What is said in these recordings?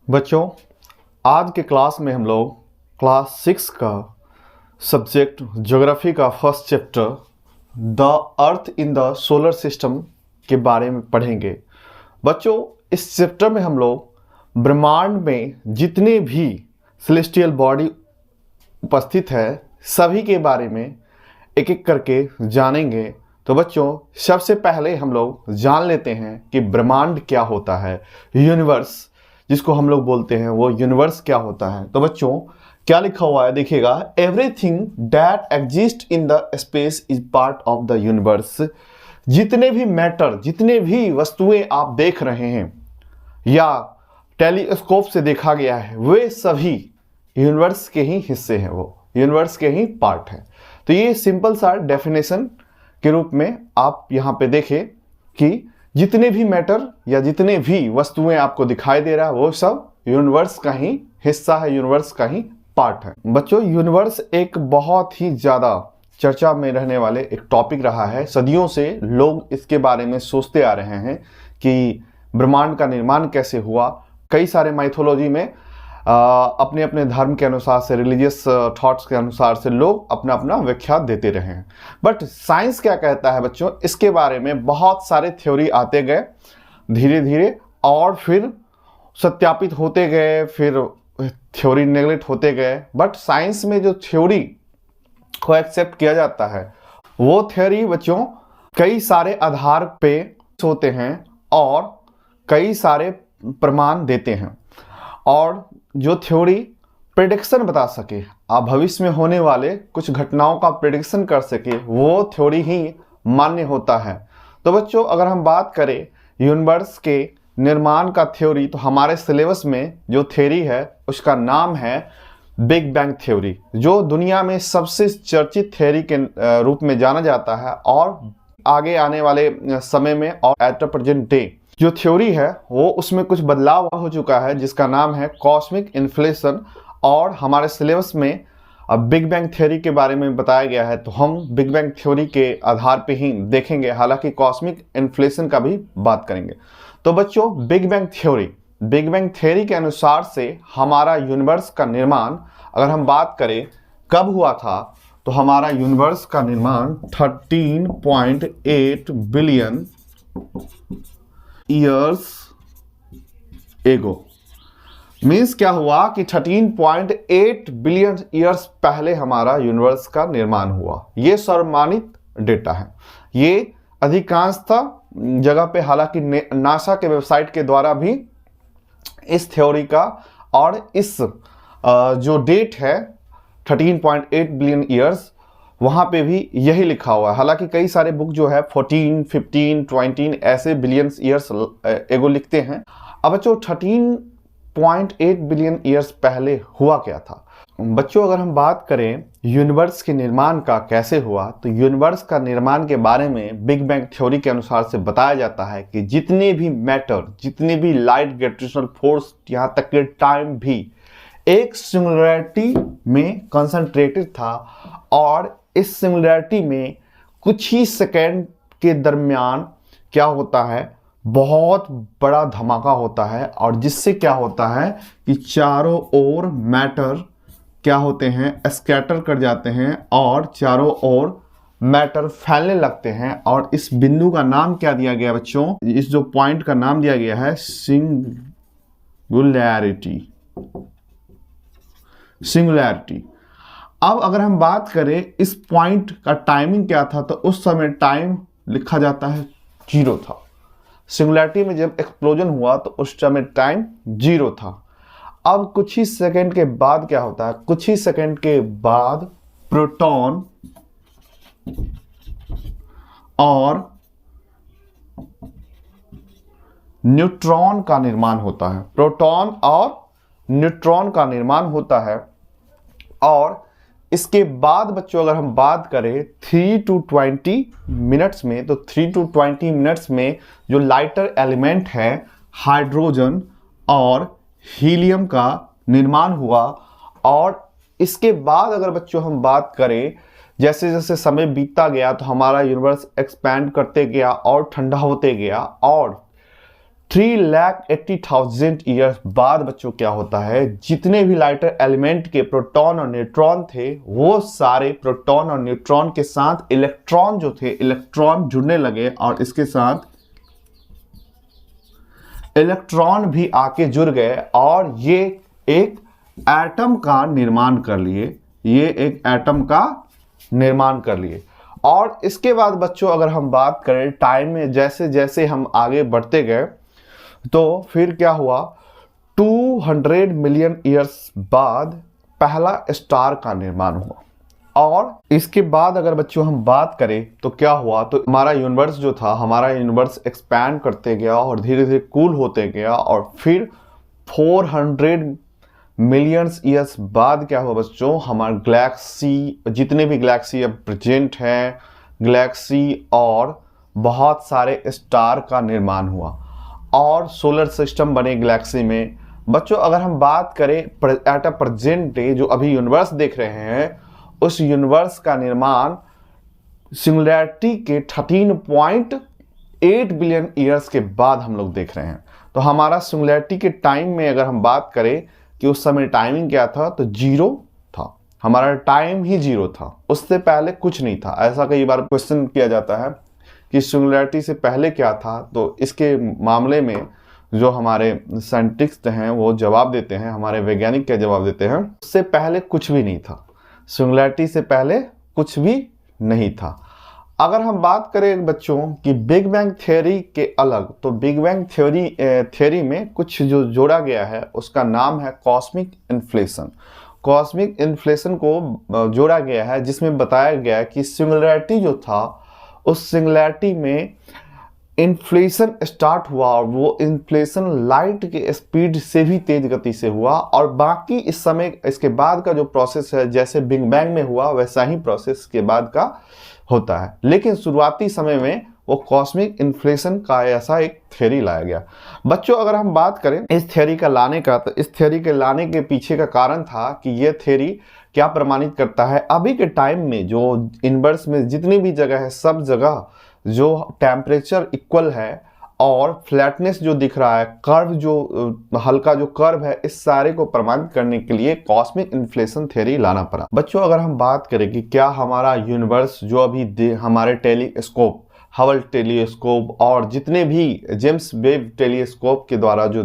बच्चों, आज के क्लास में हम लोग क्लास 6 का सब्जेक्ट ज्योग्राफी का first chapter the earth in the solar system के बारे में पढ़ेंगे। बच्चों, इस चैप्टर में हम लोग ब्रह्मांड में जितने भी सेलेस्टियल बॉडी उपस्थित है सभी के बारे में एक एक करके जानेंगे। तो बच्चों, सबसे पहले हम लोग जान लेते हैं कि ब्रह्मांड क्या होता है, यूनिवर्स जिसको हम लोग बोलते हैं वो यूनिवर्स क्या होता है। तो बच्चों, क्या लिखा हुआ है देखिएगा, everything that exist in the space is part of the universe. जितने भी मैटर, जितने भी वस्तुएं आप देख रहे हैं या टेलीस्कोप से देखा गया है वे सभी यूनिवर्स के ही हिस्से हैं, वो यूनिवर्स के ही पार्ट हैं। तो ये सिंपल सा डेफिनेशन के रूप में आप यहाँ पे देखें कि जितने भी मैटर या जितने भी वस्तुएं आपको दिखाई दे रहा है वो सब यूनिवर्स का ही हिस्सा है, यूनिवर्स का ही पार्ट है। बच्चों, यूनिवर्स एक बहुत ही ज़्यादा चर्चा में रहने वाले एक टॉपिक रहा है। सदियों से लोग इसके बारे में सोचते आ रहे हैं कि ब्रह्मांड का निर्माण कैसे हुआ। कई सारे माइथोलॉजी में अपने अपने धर्म के अनुसार से, रिलीजियस थॉट्स के अनुसार से लोग अपना अपना व्याख्या देते रहे हैं। बट साइंस क्या कहता है बच्चों, इसके बारे में बहुत सारे थ्योरी आते गए धीरे धीरे और फिर सत्यापित होते गए, फिर थ्योरी नेगलेक्ट होते गए। बट साइंस में जो थ्योरी को एक्सेप्ट किया जाता है वो थ्योरी बच्चों कई सारे आधार पे होते हैं और कई सारे प्रमाण देते हैं। और जो थ्योरी प्रेडिक्शन बता सके, आप भविष्य में होने वाले कुछ घटनाओं का प्रेडिक्शन कर सके, वो थ्योरी ही मान्य होता है। तो बच्चों, अगर हम बात करें यूनिवर्स के निर्माण का थ्योरी, तो हमारे सिलेबस में जो थ्योरी है उसका नाम है बिग बैंग थ्योरी, जो दुनिया में सबसे चर्चित थ्योरी के रूप में जाना जाता है। और आगे आने वाले समय में और एट द प्रेजेंट डे जो थ्योरी है वो उसमें कुछ बदलाव हो चुका है जिसका नाम है कॉस्मिक इन्फ्लेशन। और हमारे सिलेबस में अब बिग बैंग थ्योरी के बारे में बताया गया है, तो हम बिग बैंग थ्योरी के आधार पे ही देखेंगे, हालांकि कॉस्मिक इन्फ्लेशन का भी बात करेंगे। तो बच्चों, बिग बैंग थ्योरी के अनुसार से हमारा यूनिवर्स का निर्माण अगर हम बात करें कब हुआ था, तो हमारा यूनिवर्स का निर्माण 13.8 बिलियन ईयर्स एगो। मीन्स क्या हुआ कि 13.8 बिलियन ईयर्स पहले हमारा यूनिवर्स का निर्माण हुआ। ये सर्वमानित डेटा है। ये अधिकांशतः जगह पे, हालांकि नासा के वेबसाइट के द्वारा भी इस थ्योरी का और इस जो डेट है 13.8 बिलियन ईयर्स, वहाँ पे भी यही लिखा हुआ है। हालांकि कई सारे बुक जो है 14, 15, 20 ऐसे बिलियंस ईयर्स एगो लिखते हैं। अब बच्चों, 13.8 बिलियन ईयर्स पहले हुआ क्या था? बच्चों, अगर हम बात करें यूनिवर्स के निर्माण का कैसे हुआ, तो यूनिवर्स का निर्माण के बारे में बिग बैंग थ्योरी के अनुसार से बताया जाता है कि जितने भी मैटर, जितने भी लाइट, ग्रेविटेशनल फोर्स, यहाँ तक कि टाइम भी एक सिंगुलैरिटी में कंसंट्रेटेड था। और इस सिंगुलैरिटी में कुछ ही सेकेंड के दरमियान क्या होता है, बहुत बड़ा धमाका होता है। और जिससे क्या होता है कि चारों ओर मैटर क्या होते हैं, स्कैटर कर जाते हैं और चारों ओर मैटर फैलने लगते हैं। और इस बिंदु का नाम क्या दिया गया बच्चों, इस जो पॉइंट का नाम दिया गया है सिंगुलैरिटी। अब अगर हम बात करें इस पॉइंट का टाइमिंग क्या था, तो उस समय टाइम लिखा जाता है 0 था। सिंगुलैरिटी में जब एक्सप्लोजन हुआ तो उस समय टाइम 0 था। अब कुछ ही सेकंड के बाद क्या होता है, कुछ ही सेकंड के बाद प्रोटॉन और न्यूट्रॉन का निर्माण होता है। प्रोटॉन और न्यूट्रॉन का निर्माण होता है। और इसके बाद बच्चों, अगर हम बात करें 3 to 20 मिनट्स में, तो 3 to 20 मिनट्स में जो लाइटर एलिमेंट है हाइड्रोजन और हीलियम का निर्माण हुआ। और इसके बाद अगर बच्चों हम बात करें, जैसे जैसे समय बीतता गया तो हमारा यूनिवर्स एक्सपैंड करते गया और ठंडा होते गया। और 3,80,000 ईयर्स बाद बच्चों क्या होता है, जितने भी लाइटर एलिमेंट के प्रोटॉन और न्यूट्रॉन थे, वो सारे प्रोटॉन और न्यूट्रॉन के साथ इलेक्ट्रॉन जो थे, इलेक्ट्रॉन जुड़ने लगे और इसके साथ इलेक्ट्रॉन भी आके जुड़ गए और ये एक एटम का निर्माण कर लिए, ये एक एटम का निर्माण कर लिए। और इसके बाद बच्चों अगर हम बात करें टाइम में, जैसे जैसे हम आगे बढ़ते गए तो फिर क्या हुआ, 200 मिलियन ईयर्स बाद पहला स्टार का निर्माण हुआ। और इसके बाद अगर बच्चों हम बात करें तो क्या हुआ, तो हमारा यूनिवर्स जो था, हमारा यूनिवर्स एक्सपैंड करते गया और धीरे धीरे कूल होते गया और फिर 400 मिलियंस ईयर्स बाद क्या हुआ बच्चों, हमारा गैलेक्सी, जितने भी गैलेक्सी अब प्रेजेंट हैं, गैलेक्सी और बहुत सारे स्टार का निर्माण हुआ और सोलर सिस्टम बने गैलेक्सी में। बच्चों अगर हम बात करें एट अ प्रेजेंट डे जो अभी यूनिवर्स देख रहे हैं, उस यूनिवर्स का निर्माण सिंगुलैरिटी के 13.8 बिलियन ईयर्स के बाद हम लोग देख रहे हैं। तो हमारा सिंगुलैरिटी के टाइम में अगर हम बात करें कि उस समय टाइमिंग क्या था, तो 0 था, हमारा टाइम ही 0 था, उससे पहले कुछ नहीं था। ऐसा कई बार क्वेश्चन किया जाता है कि सिंगुलैरिटी से पहले क्या था, तो इसके मामले में जो हमारे साइंटिस्ट हैं वो जवाब देते हैं, हमारे वैज्ञानिक क्या जवाब देते हैं, उससे पहले कुछ भी नहीं था, सिंगुलैरिटी से पहले कुछ भी नहीं था। अगर हम बात करें बच्चों कि बिग बैंग थ्योरी के अलग, तो बिग बैंग थ्योरी में कुछ जो जोड़ा गया है उसका नाम है कॉस्मिक इन्फ्लेशन। कॉस्मिक इन्फ्लेशन को जोड़ा गया है जिसमें बताया गया कि सिंगुलैरिटी जो था, उस सिंगुलैरिटी में इन्फ्लेशन स्टार्ट हुआ और वो इन्फ्लेशन लाइट के स्पीड से भी तेज गति से हुआ और बाकी इस समय इसके बाद का जो प्रोसेस है, जैसे बिग बैंग में हुआ वैसा ही प्रोसेस के बाद का होता है। लेकिन शुरुआती समय में वो कॉस्मिक इन्फ्लेशन का ऐसा एक थ्योरी लाया गया। बच्चों अगर हम बात करें इस थ्योरी का लाने का, तो इस थ्योरी के लाने के पीछे का कारण था कि ये थ्योरी क्या प्रमाणित करता है, अभी के टाइम में जो यूनिवर्स में जितनी भी जगह है, सब जगह जो टेम्परेचर इक्वल है और फ्लैटनेस जो दिख रहा है, कर्व जो हल्का जो कर्व है, इस सारे को प्रमाणित करने के लिए कॉस्मिक इन्फ्लेशन थ्योरी लाना पड़ा। बच्चों अगर हम बात करें कि क्या हमारा यूनिवर्स जो अभी हमारे टेलीस्कोप, हबल टेलीस्कोप और जितने भी जेम्स वेब टेलीस्कोप के द्वारा जो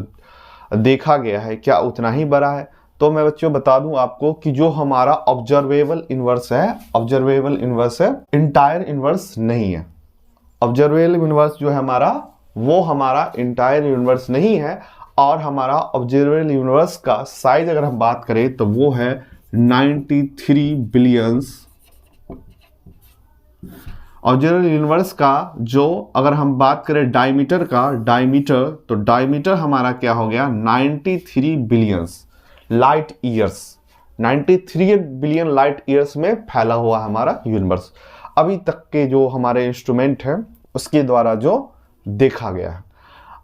देखा गया है, क्या उतना ही बड़ा है, तो मैं बच्चों बता दूं आपको कि जो हमारा ऑब्जर्वेबल यूनिवर्स है, ऑब्जर्वेबल यूनिवर्स है, इंटायर यूनिवर्स नहीं है। ऑब्जर्वेबल यूनिवर्स जो है हमारा, वो हमारा इंटायर यूनिवर्स नहीं है और हमारा ऑब्जर्वेबल यूनिवर्स का साइज अगर हम बात करें तो वो है 93 बिलियंस। ऑब्जर्वेबल यूनिवर्स का जो अगर हम बात करें डायमीटर का, डायमीटर, तो डायमीटर हमारा क्या हो गया, 93 billions light years, 93 billion light years में फैला हुआ हमारा यूनिवर्स, अभी तक के जो हमारे इंस्ट्रूमेंट हैं उसके द्वारा जो देखा गया है।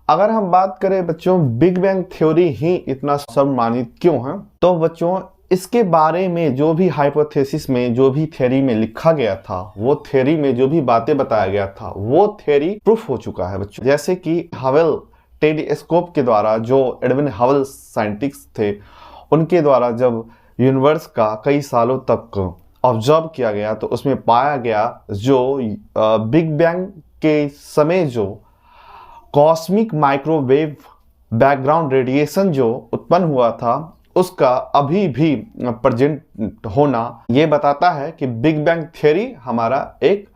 अगर हम बात करें बच्चों बिग बैंग थ्योरी ही इतना सम्मानित क्यों है, तो बच्चों इसके बारे में जो भी हाइपोथेसिस में, जो भी थ्योरी में लिखा गया था, वो थ्योरी में जो भी बातें बताया गया था, वो थ्योरी प्रूफ हो चुका है बच्चों। जैसे कि हबल टेलीस्कोप के द्वारा जो एडविन हबल साइंटिस्ट थे, उनके द्वारा जब यूनिवर्स का कई सालों तक ऑब्जर्व किया गया तो उसमें पाया गया जो बिग बैंग के समय जो कॉस्मिक माइक्रोवेव बैकग्राउंड रेडिएशन जो उत्पन्न हुआ था, उसका अभी भी प्रेजेंट होना ये बताता है कि बिग बैंग थ्योरी हमारा एक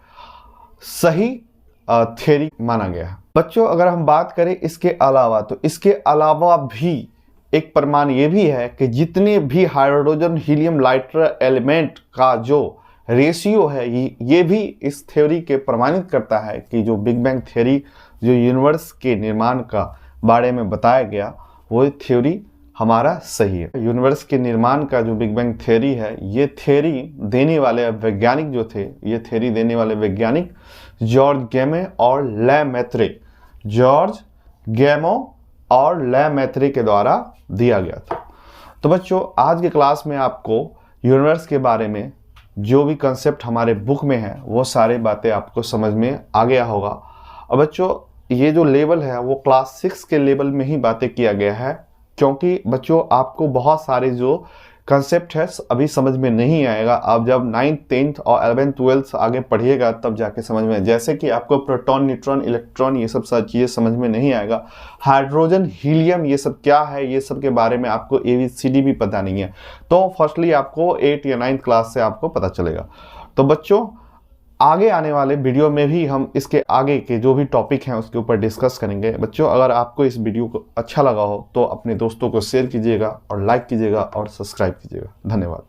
सही थ्योरी माना गया है। बच्चों अगर हम बात करें इसके अलावा, तो इसके अलावा भी एक प्रमाण ये भी है कि जितने भी हाइड्रोजन हीलियम लाइटर एलिमेंट का जो रेशियो है, ये भी इस थ्योरी के प्रमाणित करता है कि जो बिग बैंग थ्योरी जो यूनिवर्स के निर्माण का बारे में बताया गया, वो थ्योरी हमारा सही है। यूनिवर्स के निर्माण का जो बिग बैंग थ्योरी है, ये थ्योरी देने वाले वैज्ञानिक जो थे, ये थ्योरी देने वाले वैज्ञानिक जॉर्ज गैमो और ले मेत्रे, जॉर्ज गैमो और ले मेत्रे के द्वारा दिया गया था। तो बच्चों आज के क्लास में आपको यूनिवर्स के बारे में जो भी कंसेप्ट हमारे बुक में है, वो सारे बातें आपको समझ में आ गया होगा। और बच्चों ये जो लेवल है वो क्लास 6 के लेवल में ही बातें किया गया है, क्योंकि बच्चों आपको बहुत सारे जो कंसेप्ट है अभी समझ में नहीं आएगा। आप जब 9th 10th और 11th 12th आगे पढ़िएगा तब जाके समझ में, जैसे कि आपको प्रोटॉन न्यूट्रॉन इलेक्ट्रॉन ये सब सारी चीज़ें समझ में नहीं आएगा। हाइड्रोजन हीलियम ये सब क्या है, ये सब के बारे में आपको ABCD भी पता नहीं है। तो फर्स्टली आपको 8th या 9th क्लास से आपको पता चलेगा। तो बच्चों आगे आने वाले वीडियो में भी हम इसके आगे के जो भी टॉपिक हैं उसके ऊपर डिस्कस करेंगे। बच्चों अगर आपको इस वीडियो को अच्छा लगा हो तो अपने दोस्तों को शेयर कीजिएगा और लाइक कीजिएगा और सब्सक्राइब कीजिएगा। धन्यवाद।